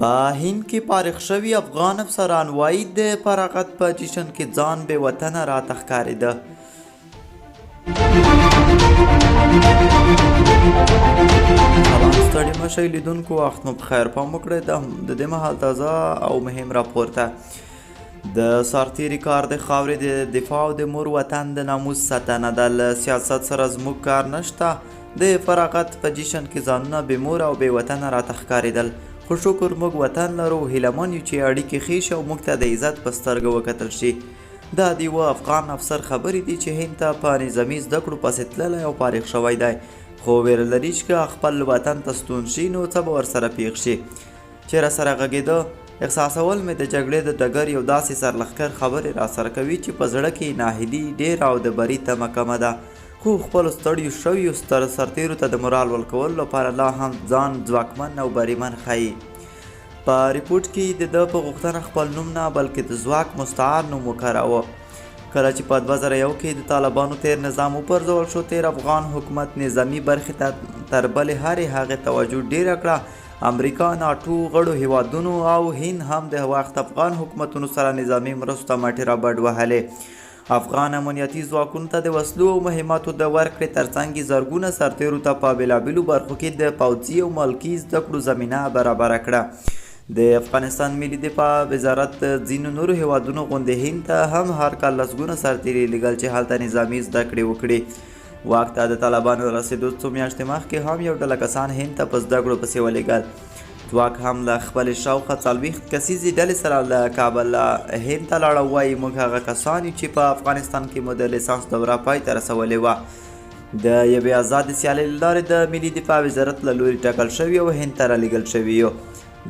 په هند کې فارغ شوي افغان افسران وایي د فراغت په جشن کې ځان بې وطنه راته ښکارېده. سلام ستړي مه شئ لیدونکو، وخت مو بخیر. پام وکړئ د دې مهال تازه او مهم راپور ته. د سرتېري کار د خاورې د دفاع او د مور وطن د ناموس ساتنه ده. له سیاست سره زموږ کار نشته. د فراغت په جشن کې ځانونه بې مور او بې وطنه راته ښکارېدل. خو شکر موږ وطن لرو، هیلهمن یو چې اړیکې ښې شي او موږ ته د عزت په سترګه وکتل شي. دا د یوه افغان افسر خبرې دي چې هند ته په نظامي زده کړو پسې تللی او فارغ شوی دی، خو ویره لري چې که خپل وطن ته ستون شي نو څه به ورسره پیښ شي. چې راسره غږېده احساسول مې د جګړې د ډګر یو داسې سرلښکر خبرې راسره کوي چې په زړه کې ناهیلي ډېره او د بري تمه کمه ده. خو خپلو ستړیو شویو سرتېرو ته د مورال ورکولو لپاره لا هم ځان ځواکمن او بریمن ښیي. په ریپورټ کې د ده په غوښتنه خپل نوم نه بلکې د ځواک مستعار نوم وکاراوه. کله چې په 2001 کې د طالبانو تیر نظام وپرځول شو، تیر افغان حکومت نظامي برخې ته تر بلې هرې هغې توجه ډېره کړه. امریکا، ناټو غړو هیوادونو او هند هم د وخت افغان حکومتونو سره نظامي مرستو ته مټې رابډ وهلې. افغان امنیتي ځواکونو ته د وسلو او مهماتو د ورکړې ترڅنګ زرګونه سرتېرو ته په بېلابېلو برخو کې د پوځي او ملکي زده کړو زمینه برابره کړه. د افغانستان ملي دفاع وزارت ځینو نورو هیوادونو غوندې هند ته هم هر کال لسګونه سرتېري لېږل چې هلته نظامي زده کړې وکړي. واک ته د طالبانو رسېدو څو میاشتې مخکې هم یو ډله کسان هند ته په زده کړو پسې ولېږل. ځواک هم له خپلې شاوخوا 40 کسیزې ډلې سره له کابله هند ته لاړه. وایي موږ هغه کسان یو چې په افغانستان کې مو د لیسانس دوره پای ته رسولې وه. د یوې آزادې سیالۍ له لارې د ملي دفاع وزارت له لوري ټاکل شوي او هند ته رالېږل شوي یو.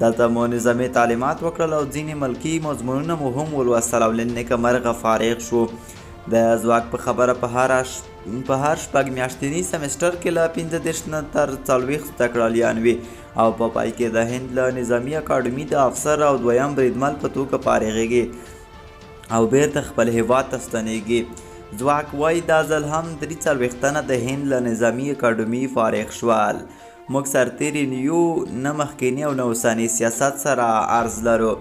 دلته مو نظامي تعلیمات وکړل او ځینې ملکي مضمونونه مو هم ولوستل او له نیکمرغه فارغ شو. د ځواک په خبره په هر شپږ میاشتني سمسټر کې له 15 نه تر 40 زده کړالیان وي او په پای کې د هند له نظامي اکاډمي د افسر او دویم بریدمل په توګه فارغېږي او بیرته خپل هیواد ته ستنېږي. ځواک وایي دا ځل هم 43 تنه د هند له نظامي اکاډمي فارغ شول. موږ سرتېري یو، نه مخکیني او نه اوسني سیاست سره عرض لرو.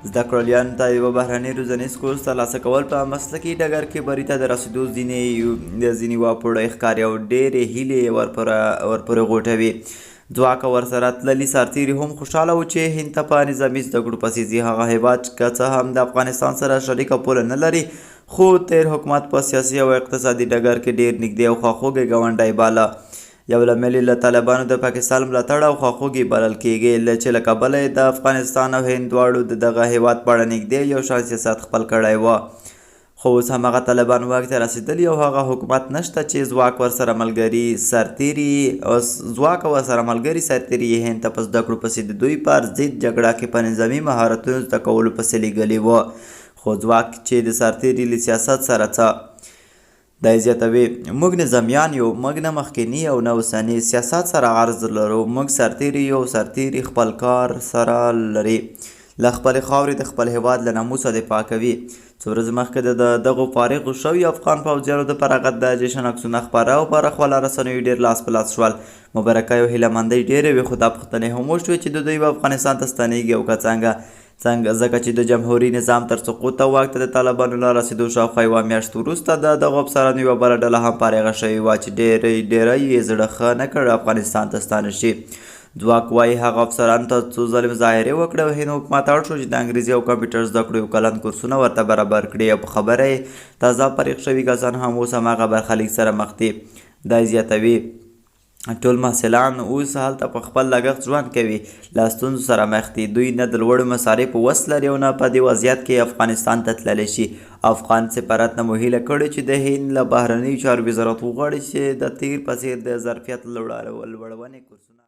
زده کړالیانو ته یوه بهرني روزنیز کورس ترلاسه کول په مسلکي ډګر کې بري ته د رسېدو ځینې واپوړی ښکاري او ډېرې هیلې ورپورې غوټوي. ځواک ورسره تللي سرتېري هم خوشحاله وو چې هند ته په نظامي زده کړو پسې ځي. هغه هیواد که څه هم د افغانستان سره شریکه پوله نه لري، خو تیر حکومت په سیاسي او اقتصادي ډګر کې ډېر نږدې او خواخوږی ګاونډی باله. یو لامل له طالبانو د پاکستان ملاتړ او خواخوږي بلل کېږي، چې له کبله د افغانستان او هند دواړو د دغه هیواد په اړه نږدې یو شان سیاست خپل کړی و. خو اوس هماغه طالبان واک ته رسېدلي او هغه حکومت نشته چې ځواک ورسره ملګري سرتېري هند ته په زده کړو پسې د دوی پر ضد جګړه کې په نظامي مهارتونو زده کولو پسې لېږلي وه. خو ځواک چې د سرتېري له سیاست سره څه دی زیاتوي، موږ نظامیان یو، موږ نه مخکیني او نه اوسني سیاست سره عرض لرو. موږ سرتېري یو، سرتېري خپل کار سره لري، له خپلې خاورې د خپل هیواد له ناموسه دفاع کوي. څو ورځې مخکې د دغو فارغو شوي افغان پوځیانو د فراغت د جشن عکسونه خپاره او په خپله رسنیو ډېر لاس په لاس شول. مبارکۍ او هیلهمندۍ ډېرې وې، خو دا پوښتنې هم وشوې چې د دوی به افغانستان ته ستنېږي او که څنګه، ځکه چې د جمهوري نظام تر سقوط او واک ته د طالبانو له رسېدو شاوخوا یوه میاشت وروسته د دغو افسرانو یوه بله ډله هم فارغه شوې وه چې ډېری یې زړه ښه نه کړ افغانستان ته ستانه شي. ځواک وایي هغه افسرانو ته څو ځلې مظاهرې وکړې او هند حکومت اړ شو چې د انګریزي او کمپیوټر زده کړو یو کلن کورسونه ورته برابر کړي او په خبره یې تازه فارغ شوي کسان هم اوس هماغه برخلیک سره مخ دي. دا زیاتوي ټول محصلان اوس هلته په خپل لګښت ژوند کوي، له ستونزو سره مخ دي. دوی نه د لوړو مصارفو وس لري او نه په دې وضعیت کې افغانستان ته تللی شي. افغان سفارت نه مو هیله کړې چې د هند له بهرنیو چارو وزارت وغواړي چې د تیر په څېر د ظرفیت لوړونې کورسونه